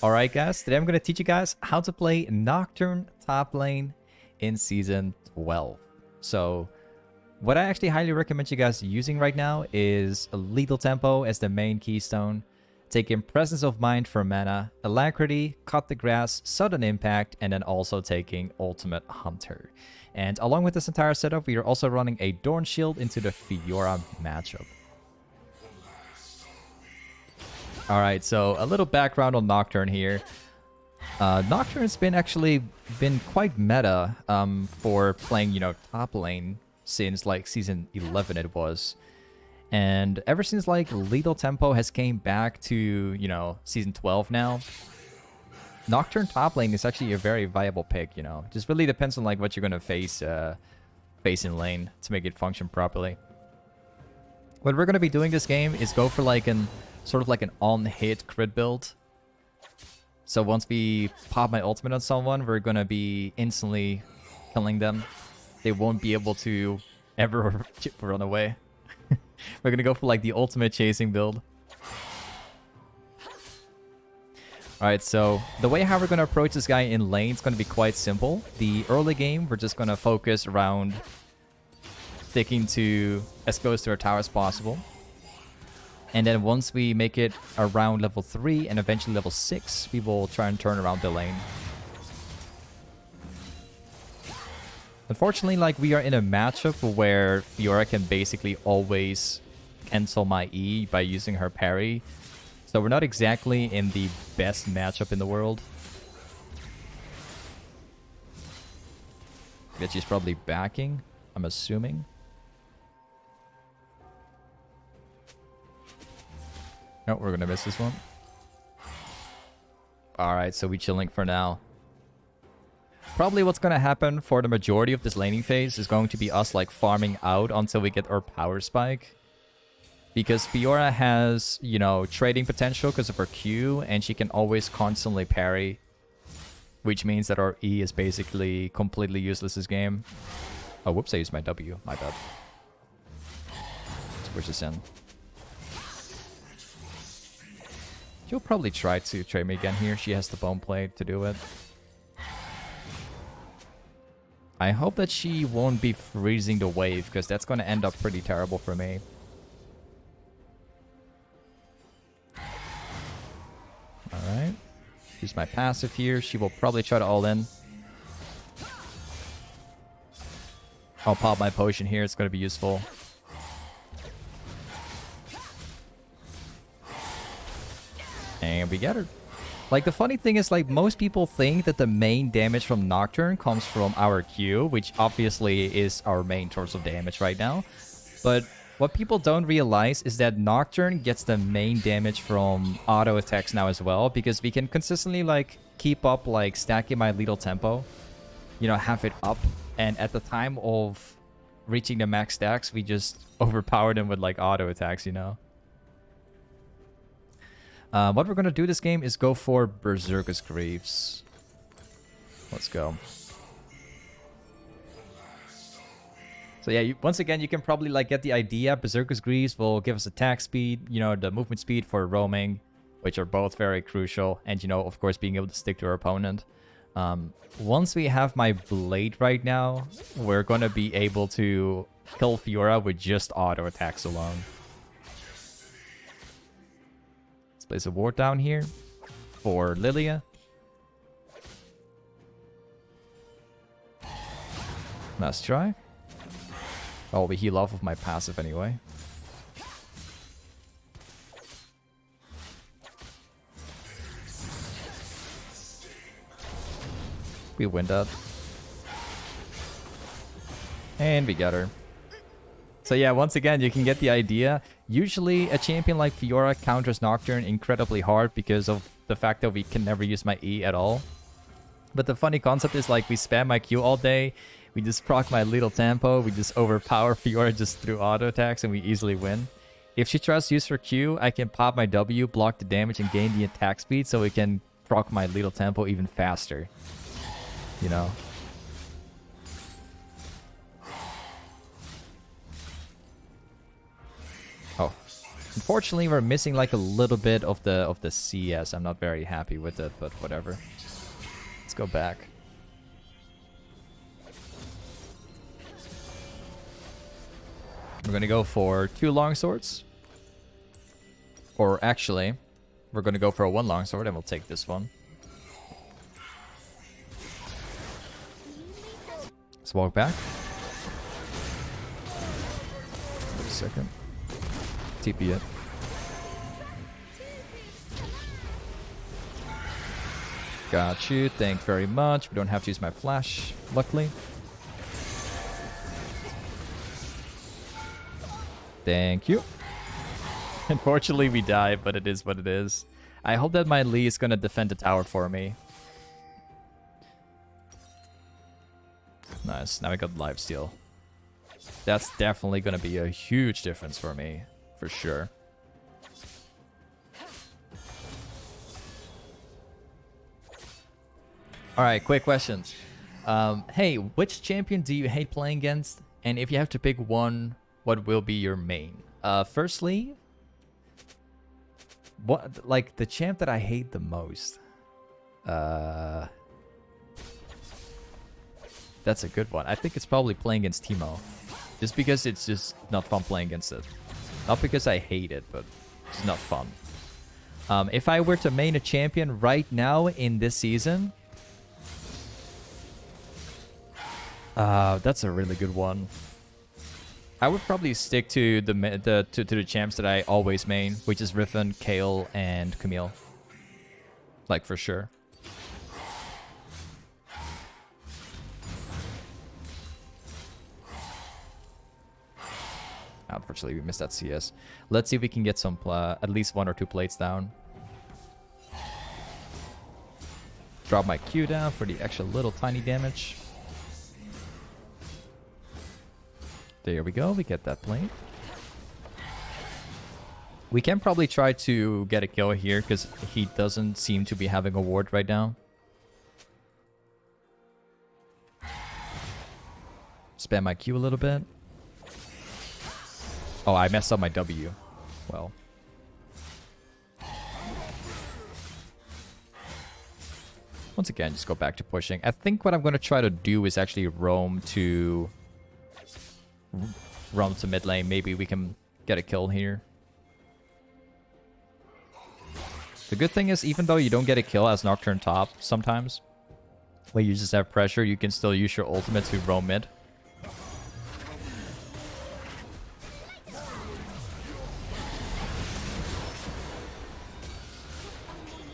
Alright guys, today I'm going to teach you guys how to play Nocturne top lane in Season 12. So, what I actually highly recommend you guys using right now is a lethal tempo as the main keystone, taking Presence of Mind for mana, Alacrity, Cut the Grass, Sudden Impact, and then also taking Ultimate Hunter. And along with this entire setup, we are also running a Dorn Shield into the Fiora matchup. Alright, so a little background on Nocturne here. Nocturne's been quite meta for playing, top lane since like Season 11 it was. And ever since like Lethal Tempo has came back to, Season 12 now, Nocturne top lane is actually a very viable pick, Just really depends on like what you're gonna face in lane to make it function properly. What we're gonna be doing this game is go for like an sort of like an on-hit crit build. So once we pop my ultimate on someone, we're gonna be instantly killing them. They won't be able to ever run away. We're gonna go for like the ultimate chasing build. Alright, so the way how we're gonna approach this guy in lane is gonna be quite simple. The early game, we're just gonna focus around sticking to as close to our tower as possible. And then once we make it around level 3 and eventually level 6, we will try and turn around the lane. Unfortunately, like we are in a matchup where Fiora can basically always cancel my E by using her parry. So we're not exactly in the best matchup in the world. That she's probably backing, I'm assuming. No, we're gonna miss this one. Alright, so we chilling for now. Probably what's gonna happen for the majority of this laning phase is going to be us like farming out until we get our power spike. Because Fiora has, trading potential because of her Q, and she can always constantly parry. Which means that our E is basically completely useless this game. Oh, whoops, I used my W. My bad. Let's push this in. She'll probably try to trade me again here. She has the bone plate to do it. I hope that she won't be freezing the wave, because that's going to end up pretty terrible for me. Alright. Use my passive here. She will probably try to all in. I'll pop my potion here. It's going to be useful. And we get her. Like, the funny thing is, like, most people think that the main damage from Nocturne comes from our Q, which obviously is our main source of damage right now. But what people don't realize is that Nocturne gets the main damage from auto attacks now as well, because we can consistently, like, keep up, like, stacking my lethal tempo, have it up. And at the time of reaching the max stacks, we just overpower them with, like, auto attacks, What we're going to do this game is go for Berserker's Greaves. Let's go. So yeah, once again, you can probably like get the idea. Berserker's Greaves will give us attack speed, the movement speed for roaming, which are both very crucial. And, of course, being able to stick to our opponent. Once we have my blade right now, we're going to be able to kill Fiora with just auto attacks alone. Place a ward down here for Lilia. Nice try. Oh, we heal off of my passive anyway. We win that. And we got her. So yeah, once again, you can get the idea. Usually, a champion like Fiora counters Nocturne incredibly hard because of the fact that we can never use my E at all. But the funny concept is, like, we spam my Q all day, we just proc my lethal tempo, we just overpower Fiora just through auto attacks, and we easily win. If she tries to use her Q, I can pop my W, block the damage, and gain the attack speed so we can proc my lethal tempo even faster. Unfortunately, we're missing like a little bit of the CS. I'm not very happy with it, but whatever. Let's go back. We're gonna go for 2 longswords. Or actually, we're gonna go for a 1 longsword and we'll take this one. Let's walk back. Wait a second. TP it. Got you. Thank you very much. We don't have to use my flash, luckily. Thank you. Unfortunately, we die, but it is what it is. I hope that my Lee is going to defend the tower for me. Nice. Now I got lifesteal. That's definitely going to be a huge difference for me. For sure. Alright, quick questions. Hey, which champion do you hate playing against? And if you have to pick one, what will be your main? Firstly, what, like, the champ that I hate the most? That's a good one. I think it's probably playing against Teemo. Just because it's just not fun playing against it. Not because I hate it, but it's not fun. If I were to main a champion right now in this season... that's a really good one. I would probably stick to the champs that I always main, which is Riven, Kayle, and Camille. Like, for sure. Unfortunately, we missed that CS. Let's see if we can get some at least 1 or 2 plates down. Drop my Q down for the extra little tiny damage. There we go. We get that plate. We can probably try to get a kill here because he doesn't seem to be having a ward right now. Spam my Q a little bit. Oh, I messed up my W. Well. Once again, just go back to pushing. I think what I'm going to try to do is actually roam to mid lane. Maybe we can get a kill here. The good thing is, even though you don't get a kill as Nocturne top sometimes, when you just have pressure, you can still use your ultimate to roam mid.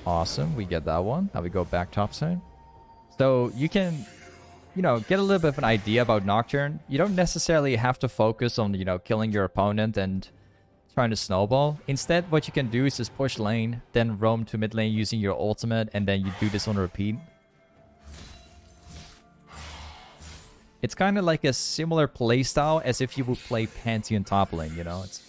Awesome, we get that one. Now we go back topside. So you can, you know, get a little bit of an idea about Nocturne. You don't necessarily have to focus on, you know, killing your opponent and trying to snowball. Instead, what you can do is just push lane, then roam to mid lane using your ultimate, and then you do this on repeat. It's kind of like a similar playstyle as if you would play Pantheon top lane, you know? It's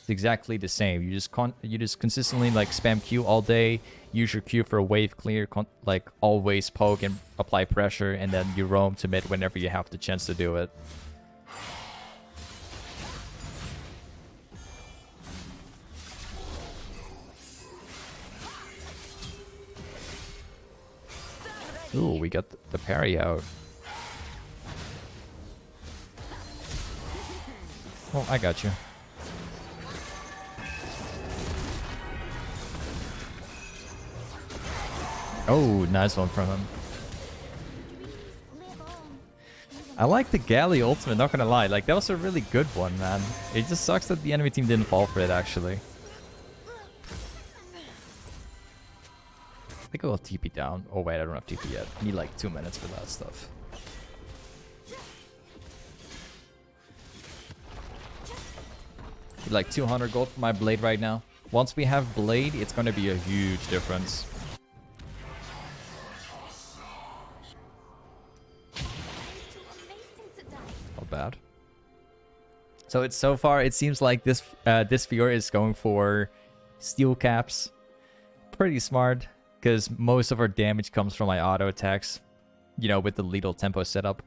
exactly the same. You just consistently like spam Q all day, use your Q for a wave clear, like always poke and apply pressure, and then you roam to mid whenever you have the chance to do it. Ooh, we got the parry out. Well, I got you. Oh, nice one from him. I like the galley ultimate, not gonna lie. Like, that was a really good one, man. It just sucks that the enemy team didn't fall for it, actually. I think I'll TP down. Oh, wait, I don't have TP yet. I need like 2 minutes for that stuff. Need like 200 gold for my blade right now. Once we have blade, it's gonna be a huge difference. Not bad. So it's so far, it seems like this this Fiora is going for steel caps. Pretty smart, because most of our damage comes from my auto attacks, you know, with the lethal tempo setup.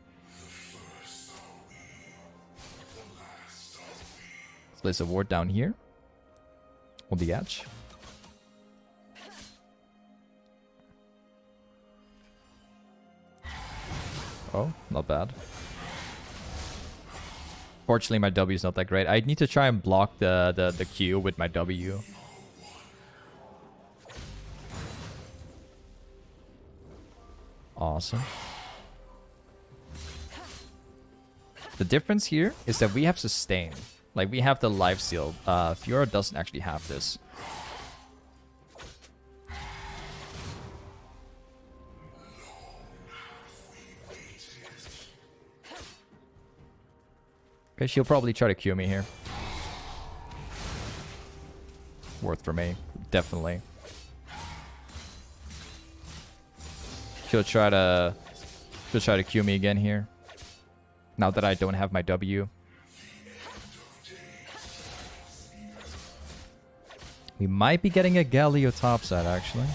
Let's place a ward down here. on the edge. Oh, not bad. Fortunately, my W is not that great. I need to try and block the Q with my W. Awesome. The difference here is that we have sustain. Like, we have the life steal. Fiora doesn't actually have this. Okay, she'll probably try to Q me here. Worth for me. Definitely. She'll try to Q me again here. Now that I don't have my W. We might be getting a Galio topside, actually.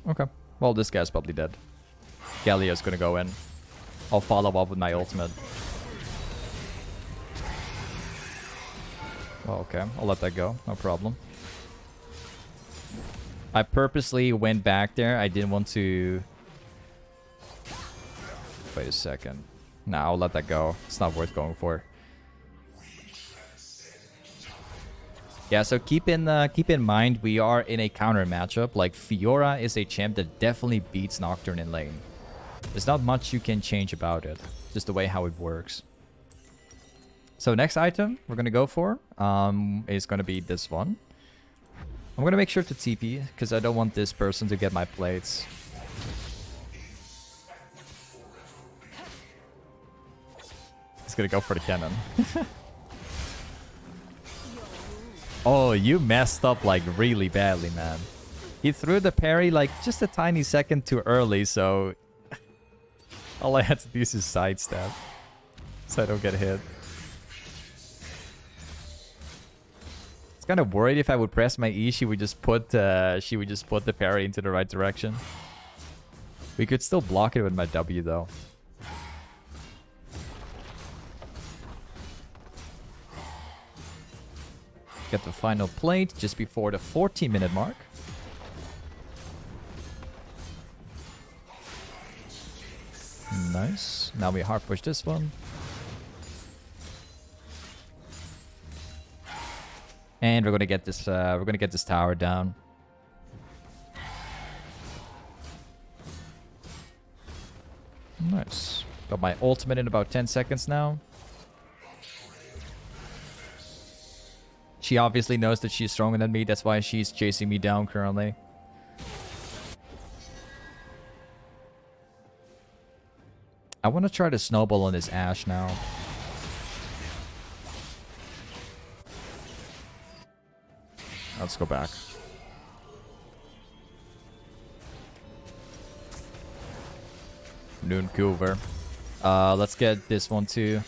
Okay. Well, this guy's probably dead. Galio's gonna go in. I'll follow up with my ultimate. Well, okay. I'll let that go. No problem. I purposely went back there. I didn't want to... Wait a second. Nah, I'll let that go. It's not worth going for. Yeah, so keep in mind we are in a counter matchup. Like, Fiora is a champ that definitely beats Nocturne in lane. There's not much you can change about it. Just the way how it works. So next item we're gonna go for is gonna be this one. I'm gonna make sure to TP because I don't want this person to get my plates. He's gonna go for the cannon. Oh, you messed up like really badly, man. He threw the parry like just a tiny second too early, so all I had to do is sidestep so I don't get hit. I was kind of worried if I would press my E, she would just put the parry into the right direction. We could still block it with my W though. Get the final plate just before the 14-minute mark. Nice. Now we hard push this one. And we're gonna get this tower down. Nice. Got my ultimate in about 10 seconds now. She obviously knows that she's stronger than me. That's why she's chasing me down currently. I want to try to snowball on this Ashe now. Let's go back. Noon Coover. Let's get this one too.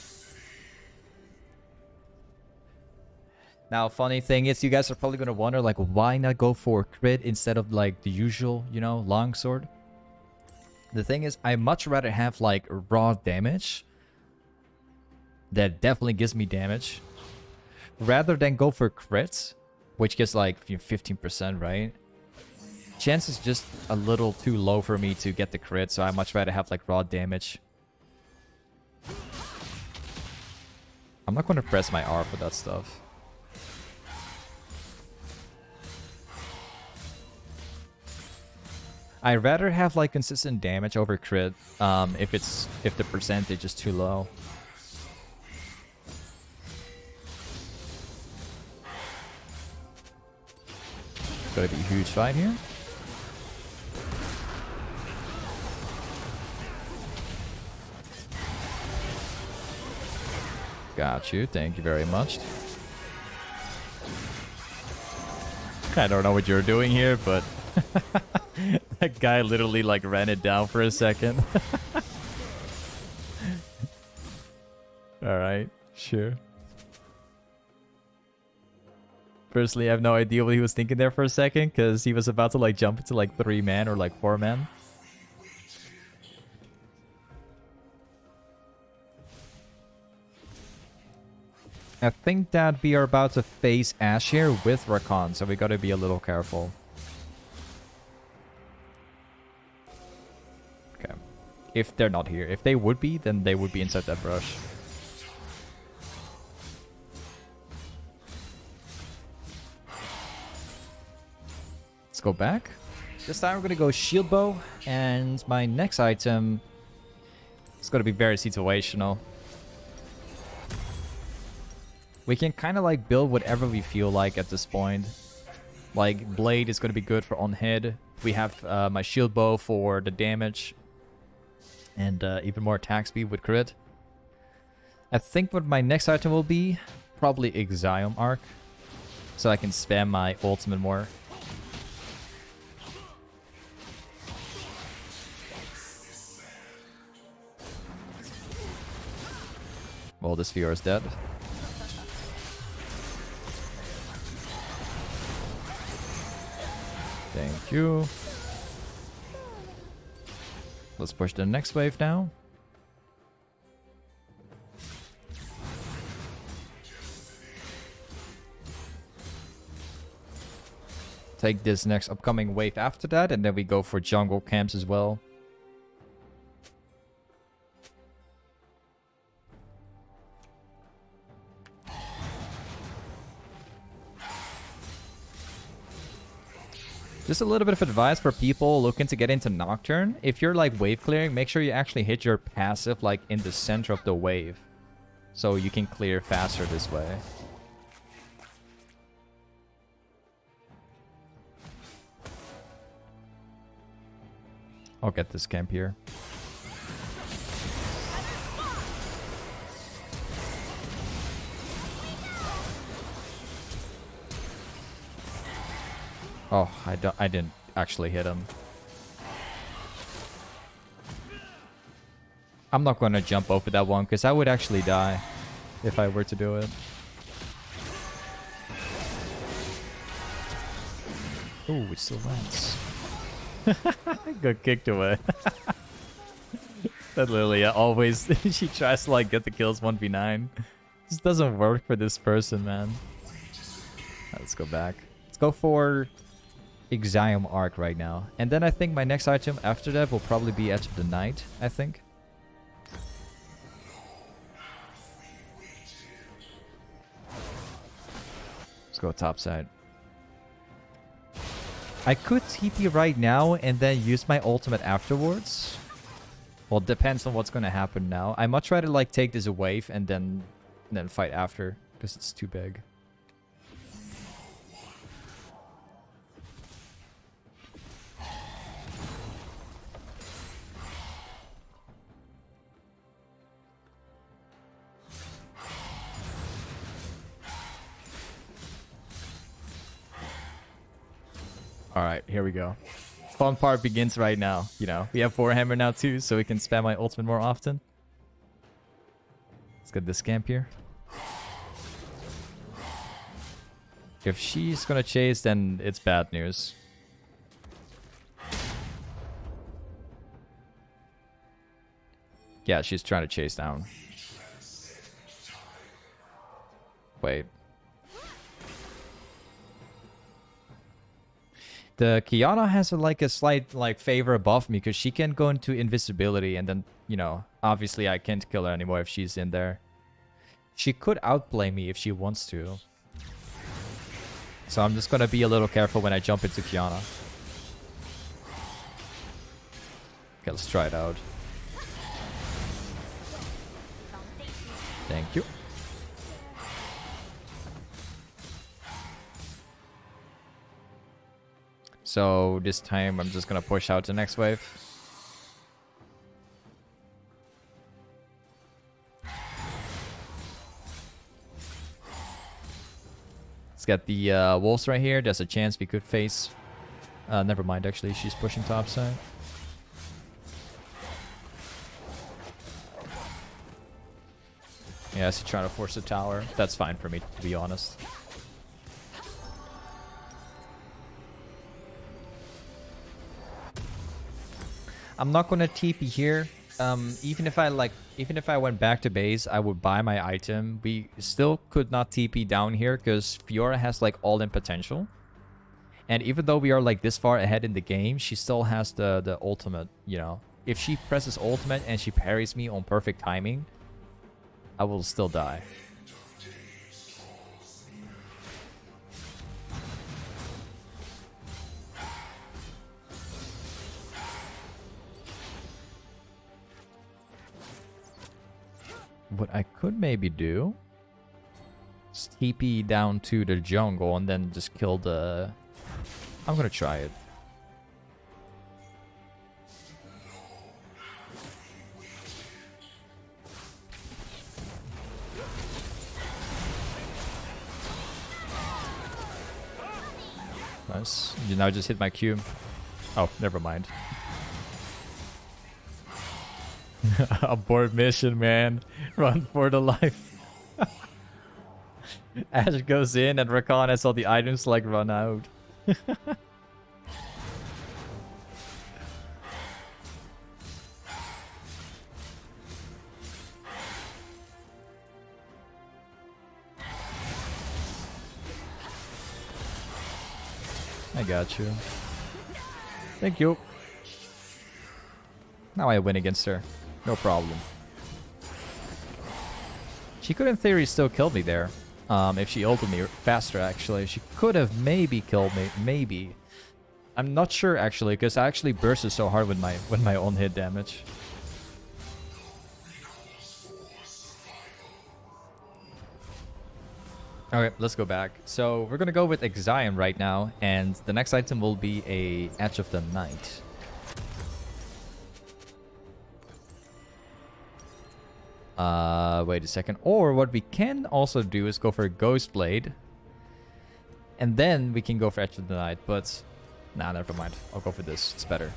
Now, funny thing is, you guys are probably going to wonder, like, why not go for crit instead of, like, the usual, you know, longsword? The thing is, I much rather have, like, raw damage. That definitely gives me damage. Rather than go for crits, which gets, like, 15%, right? Chance is just a little too low for me to get the crit, so I much rather have, like, raw damage. I'm not going to press my R for that stuff. I'd rather have like consistent damage over crit if the percentage is too low. Gonna be a huge fight here. Got you. Thank you very much. I don't know what you're doing here, but that guy literally like ran it down for a second. Alright, sure. Personally, I have no idea what he was thinking there for a second, because he was about to like jump into like 3-man or like 4-man. I think that we are about to face Ash here with Rakan, so we gotta be a little careful. Okay. If they're not here. If they would be, then they would be inside that brush. Let's go back. This time we're gonna go shieldbow, and my next item is gonna be very situational. We can kind of like build whatever we feel like at this point. Like blade is gonna be good for on head. We have my shieldbow for the damage, and even more attack speed with crit. I think what my next item will be probably axiom arc, so I can spam my ultimate more. Well, this Fiora is dead. Thank you. Let's push the next wave now. Take this next upcoming wave after that, and then we go for jungle camps as well. Just a little bit of advice for people looking to get into Nocturne. If you're like wave clearing, make sure you actually hit your passive like in the center of the wave, so you can clear faster this way. I'll get this camp here. Oh, I didn't actually hit him. I'm not going to jump over that one because I would actually die if I were to do it. Ooh, it still lands. Got kicked away. That Lilia always she tries to like get the kills 1v9. This doesn't work for this person, man. Let's go back. Let's go for Axiom Arc right now. And then I think my next item after that will probably be Edge of the Night, I think. Let's go top side. I could TP right now and then use my ultimate afterwards. Well, depends on what's going to happen now. I much rather like take this wave and then fight after, because it's too big. Alright, here we go. Fun part begins right now. You know, we have Warhammer now too, so we can spam my ultimate more often. Let's get this camp here. If she's gonna chase, then it's bad news. Yeah, she's trying to chase down. Wait. The Kiana has a slight favor above me because she can go into invisibility, and then, you know, obviously I can't kill her anymore if she's in there. She could outplay me if she wants to. So I'm just gonna be a little careful when I jump into Kiana. Okay, let's try it out. Thank you. So this time I'm just gonna push out the next wave. Let's get the wolves right here. There's a chance we could face. Never mind, actually, she's pushing top side. Yeah, she's trying to force the tower. That's fine for me, to be honest. I'm not going to TP here Even if I went back to base, I would buy my item. We still could not TP down here because Fiora has like all-in potential. And even though we are like this far ahead in the game, she still has the ultimate, you know. If she presses ultimate and she parries me on perfect timing, I will still die. What I could maybe do is TP down to the jungle and then just kill the... I'm gonna try it. Nice. You now just hit my Q. Oh, never mind. Abort mission, man. Run for the life. Ash goes in and Rakan has all the items like run out. I got you. Thank you. Now I win against her. No problem. She could in theory still kill me there. If she ulted me faster, actually. She could have maybe killed me. Maybe. I'm not sure, actually, because I actually bursted so hard with my own hit damage. Alright, let's go back. So, we're gonna go with Axiom right now, and the next item will be a Edge of the Night. Wait a second. Or what we can also do is go for a Ghost Blade. And then we can go for Edge of the Night, but... Nah, never mind. I'll go for this. It's better.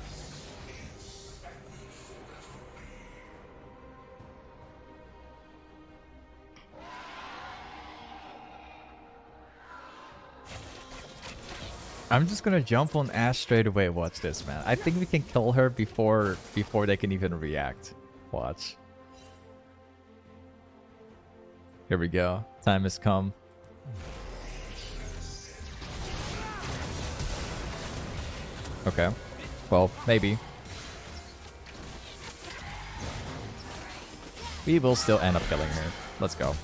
I'm just gonna jump on Ash straight away. Watch this, man. I think we can kill her before they can even react. Watch. Here we go. Time has come. Okay. Well, maybe. We will still end up killing her. Let's go.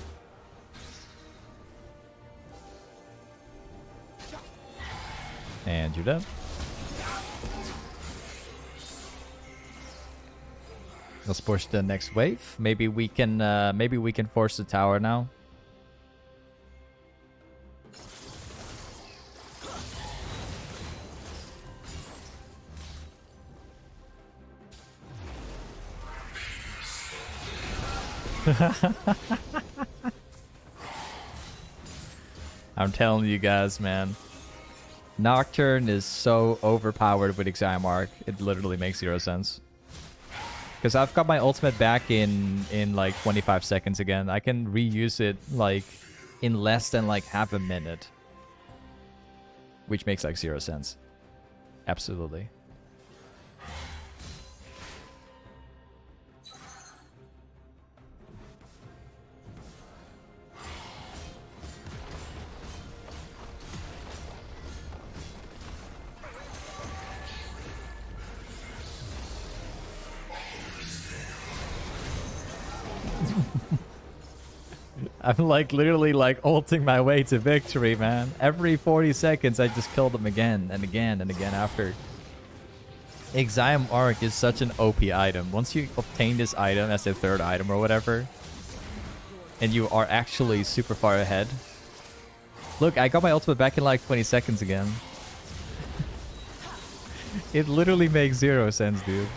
And you're dead. Let's push the next wave. Maybe we can force the tower now. I'm telling you guys, man. Nocturne is so overpowered with Axiom Arc. It literally makes 0 sense. Because I've got my ultimate back in like 25 seconds again. I can reuse it like in less than like half a minute. Which makes like 0 sense. Absolutely. I'm like literally like ulting my way to victory, man. Every 40 seconds I just kill them again and again and again after. Axiom Arc is such an OP item. Once you obtain this item as a third item or whatever, and you are actually super far ahead. Look, I got my ultimate back in like 20 seconds again. It literally makes 0 sense, dude.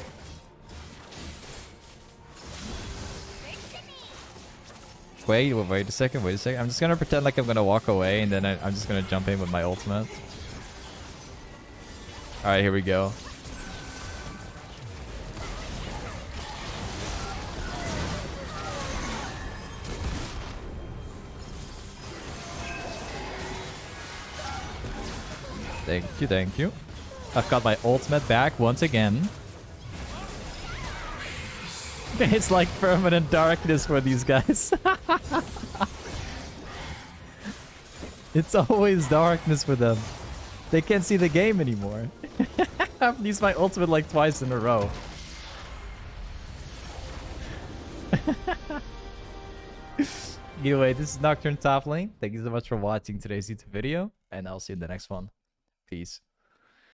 Wait a second. I'm just gonna pretend like I'm gonna walk away, and then I'm just gonna jump in with my ultimate. Alright, here we go. Thank you. I've got my ultimate back once again. It's like permanent darkness for these guys. It's always darkness for them. They can't see the game anymore. I've used my ultimate like twice in a row. Anyway, this is Nocturne top lane. Thank you so much for watching today's YouTube video, and I'll see you in the next one. Peace.